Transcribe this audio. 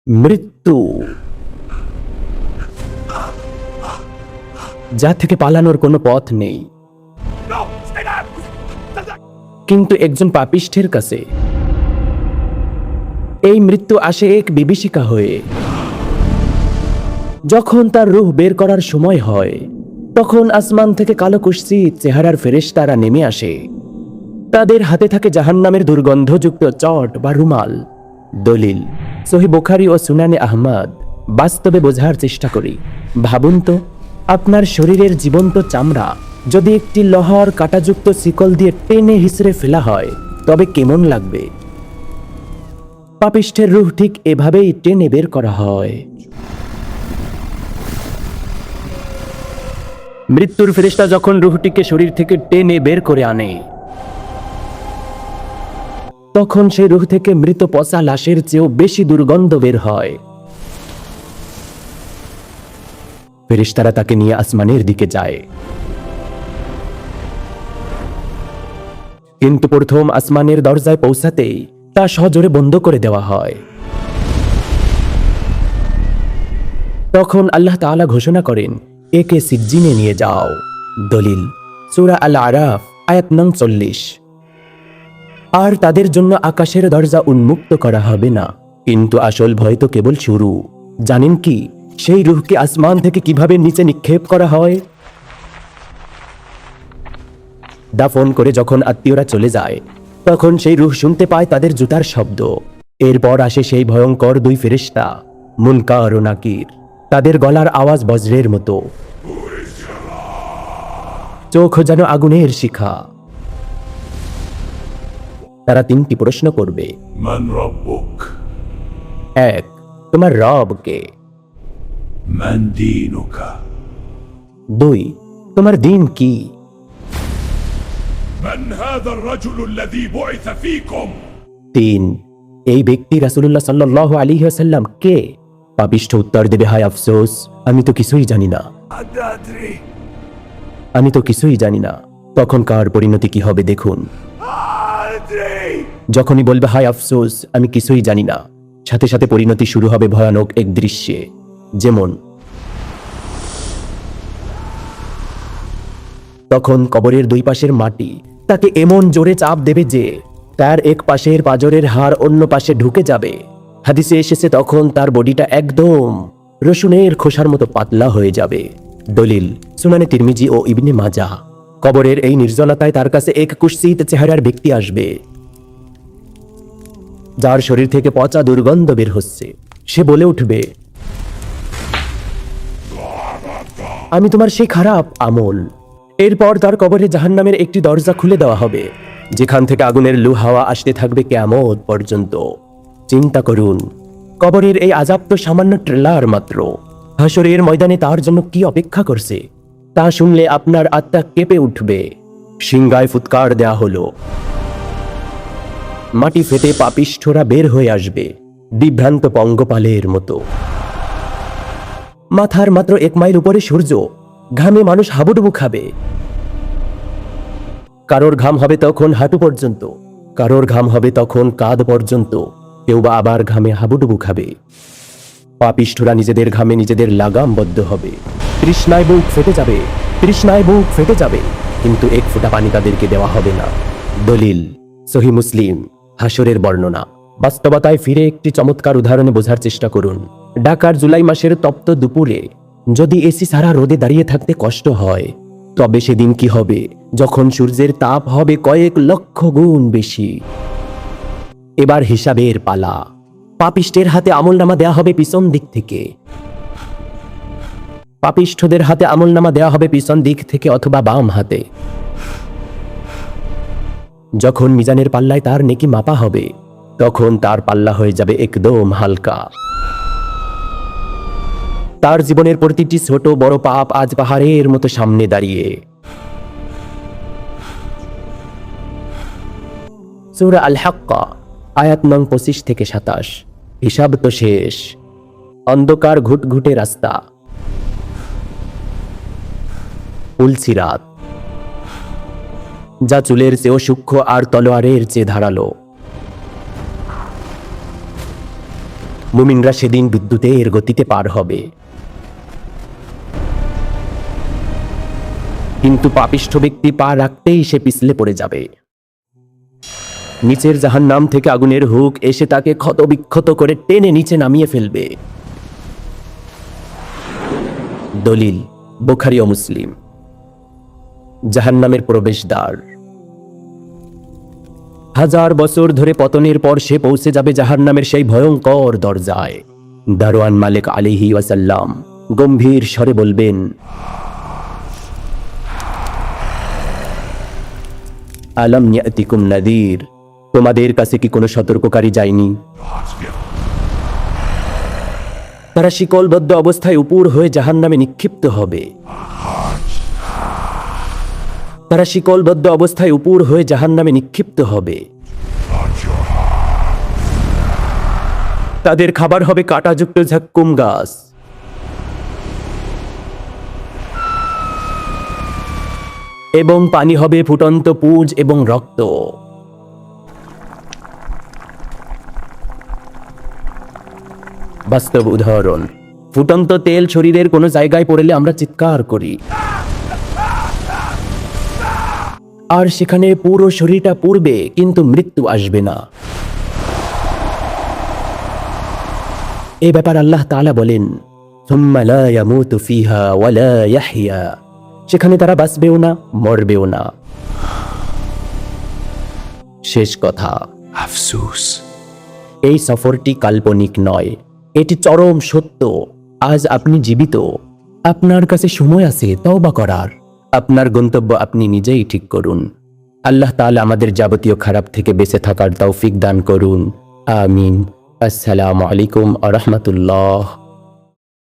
মৃত্যু, যা থেকে পালানোর কোনো পথ নেই। কিন্তু একজন পাপিষ্ঠের কাছে এই মৃত্যু আসে এক বিভীষিকা হয়ে। যখন তার রূহ বের করার সময় হয়, তখন আসমান থেকে কালো কুৎসিত চেহারার ফেরেশতারা নেমে আসে। তাদের হাতে থাকে জাহান্নামের দুর্গন্ধযুক্ত চট বা রুমাল। দলিল সহিহ বুখারী ও সুনানে আহমদ। বাস্তবে বোঝার চেষ্টা করি। ভাবুন তো, আপনার শরীরের জীবন্ত চামড়া যদি একটি লোহার কাঁটাযুক্ত শিকল দিয়ে টেনে হিসড়ে ফেলা হয়, তবে কেমন লাগবে? পাপিষ্ঠের রূহ ঠিক এভাবেই টেনে বের করা হয়। মৃত্যুর ফেরেশতা যখন রূহটিকে শরীর থেকে টেনে বের করে আনে, তখন সেই রূহ থেকে মৃত পচা লাশের চেয়েও বেশি দুর্গন্ধ বের হয়। ফেরেশতারা তাকে নিয়ে আসমানের দিকে যায়। কিন্তু প্রথম আসমানের দরজায় পৌঁছাতেই তা সজোরে বন্ধ করে দেওয়া হয়। তখন আল্লাহ তাআলা ঘোষণা করেন, একে সিজ্জিনে নিয়ে যাও। দলিল সূরা আল আরাফ আয়াত নং 40। আর তাদের জন্য আকাশের দরজা উন্মুক্ত করা হবে না। কিন্তু আসল ভয় তো কেবল শুরু। জানেন কি, সেই রূহকে আসমান থেকে কিভাবে নিচে নিক্ষেপ করা হয়? দাফন করে যখন আত্মীয়রা চলে যায়, তখন সেই রূহ শুনতে পায় তাদের জুতার শব্দ। এরপর আসে সেই ভয়ঙ্কর দুই ফেরেশতা, মুনকার ও নাকির। তাদের গলার আওয়াজ বজ্রের মতো, চোখ যেন আগুনের শিখা। তারা তিনটি প্রশ্ন করবে। মান রব্বুক? 1. তোমার রব কে? মান দীনুকা? 2. তোমার দিন কি? মান হাযা আর-রাজুলু আল্লাযী বুইসা ফীকুম? 3. এই ব্যক্তি রাসূলুল্লাহ সাল্লাল্লাহু আলাইহি ওয়াসাল্লাম কে? পাপিষ্ঠ উত্তর দেবে, হায় আফসোস, আমি তো কিছুই জানি না। আদাদ্রি, আমি তো কিছুই জানি না। তখন কার পরিণতি কি হবে দেখুন। আদাদ্রি। যখনই বলবে হায় আফসোস, আমি কিছুই জানি না, সাথে সাথে পরিণতি শুরু হবে ভয়ানক এক দৃশ্যে। যেমন, তখন কবরের দুই পাশের মাটি তাকে এমন জোরে চাপ দেবে যে তার এক পাশের পাঁজরের হাড় অন্য পাশে ঢুকে যাবে। হাদিসে এসেছে, তখন তার বডিটা একদম রসুনের খোসার মতো পাতলা হয়ে যাবে। দলিল সুনানে তিরমিজি ও ইবনে মাজাহ। কবরের এই নির্জনতায় তার কাছে এক কুৎসিত চেহারার ব্যক্তি আসবে, যার শরীর থেকে পচা দুর্গন্ধ বের হচ্ছে। সে বলে উঠবে, আমি তোমার সেই খারাপ আমল। এরপর তার কবরে জাহান্নামের একটি দরজা খুলে দেওয়া হবে, যেখান থেকে আগুনের লু হাওয়া আসতে থাকবে কিয়ামত পর্যন্ত। চিন্তা করুন, কবরের এই আযাব তো সামান্য ট্রেলার মাত্র। হাশরের ময়দানে তার জন্য কি অপেক্ষা করছে, তা শুনলে আপনার আত্মা কেঁপে উঠবে। সিংহায় ফুৎকার দেয়া হলো, মাটি ফেটে পাপিষ্ঠরা বের হয়ে আসবে বিভ্রান্ত পঙ্গপালের মতো। মাথার মাত্র 1 মাইল উপরে সূর্য, ঘামে মানুষ হাবুডুবু খাবে। কারোর ঘাম হবে তখন হাঁটু পর্যন্ত, কারোর ঘাম হবে তখন কাঁধ পর্যন্ত, কেউ বা আবার ঘামে হাবুডুবু খাবে। পাপিষ্ঠরা নিজেদের ঘামে নিজেদের লাগামবদ্ধ হবে। তৃষ্ণায় বুক ফেটে যাবে, তৃষ্ণায় বুক ফেটে যাবে, কিন্তু এক ফোঁটা পানি তাদেরকে দেওয়া হবে না। দলিল সহিহ মুসলিম। হাশরের বর্ণনা। বাস্তবতায় ফিরে একটি চমৎকার উদাহরণে বোঝার চেষ্টা করুন। ঢাকার জুলাই মাসের তপ্ত দুপুরে যদি এসি ছাড়া রোদে দাঁড়িয়ে থাকতে কষ্ট হয়, তবে সেদিন কি হবে যখন সূর্যের তাপ হবে কয়েক লক্ষ গুণ বেশি। এবার হিসাবের পালা। পাপিষ্ঠের হাতে আমলনামা দেয়া হবে পিছন দিক থেকে। পাপিষ্ঠদের হাতে আমলনামা দেয়া হবে পিছন দিক থেকে অথবা বাম হাতে। যখন মিজানের পাল্লায় তার নেকি মাপা হবে, তখন তার পাল্লা হয়ে যাবে একদম হালকা। তার জীবনের প্রতিটি ছোট বড় পাপ আজ পাহাড়ের মতো সামনে দাঁড়িয়ে। সূরা আল হাক্কা আয়াত নং 25 থেকে 27। হিসাব তো শেষ। অন্ধকার ঘুটঘুটে রাস্তা, পুলসিরাত, যা চুলের চেয়েও সূক্ষ্ম আর তলোয়ারের চেয়ে ধারালো। মুমিনরা সেদিন বিদ্যুতের গতিতে পার হবে, কিন্তু পাপিষ্ঠ ব্যক্তি পা রাখতেই সে পিছলে পড়ে যাবে। নিচের জাহান্নাম থেকে আগুনের হুক এসে তাকে ক্ষতবিক্ষত করে টেনে নিচে নামিয়ে ফেলবে। দলিল বুখারী ও মুসলিম। জাহান্নামের প্রবেশদ্বার। 1000 বছর ধরে পতনের পর সে পৌঁছে যাবে জাহান্নামের সেই ভয়ঙ্কর দরজায়। দারোয়ান মালিক আলাইহি ওয়াসাল্লাম গম্ভীর স্বরে বলবেন, আলাম ইয়াতিকুম নাযীর, তোমাদের কাছে কি কোনো সতর্ককারী যায়নি? তারা শিকলবদ্ধ অবস্থায় উপুর হয়ে জাহান্নামে নিক্ষিপ্ত হবে। তারা শিকলবদ্ধ অবস্থায় উপুর হয়ে জাহান্নামে নিক্ষিপ্ত হবে। তাদের খাবার হবে কাঁটাযুক্ত ঝাক্কুম গাছ। এবং পানি হবে ফুটন্ত পুঁজ এবং রক্ত। বাস্তব উদাহরণ, ফুটন্ত তেল শরীরের কোনো জায়গায় পড়লে আমরা চিৎকার করি, আর সেখানে পুরো শরীরটা পুড়বে, কিন্তু মৃত্যু আসবে না। এই ব্যাপার আল্লাহ তাআলা বলেন, সুম্মা লা ইয়ামুতু ফিহা ওয়া লা ইয়াহইয়া, সেখানে তারা বাঁচবেও না, মরবেও না। শেষ কথা, আফসোস, এই সফরটি কাল্পনিক নয়, এটি চরম সত্য। আজ আপনি জীবিত, আপনার কাছে সময় আছে তওবা করার। আপনার গন্তব্য আপনি নিজেই ঠিক করুন। আল্লাহ তাআলা আমাদের যাবতীয় খারাপ থেকে বেঁচে থাকার তৌফিক দান করুন। আমিন। আসসালামু আলাইকুম ওয়া রাহমাতুল্লাহ।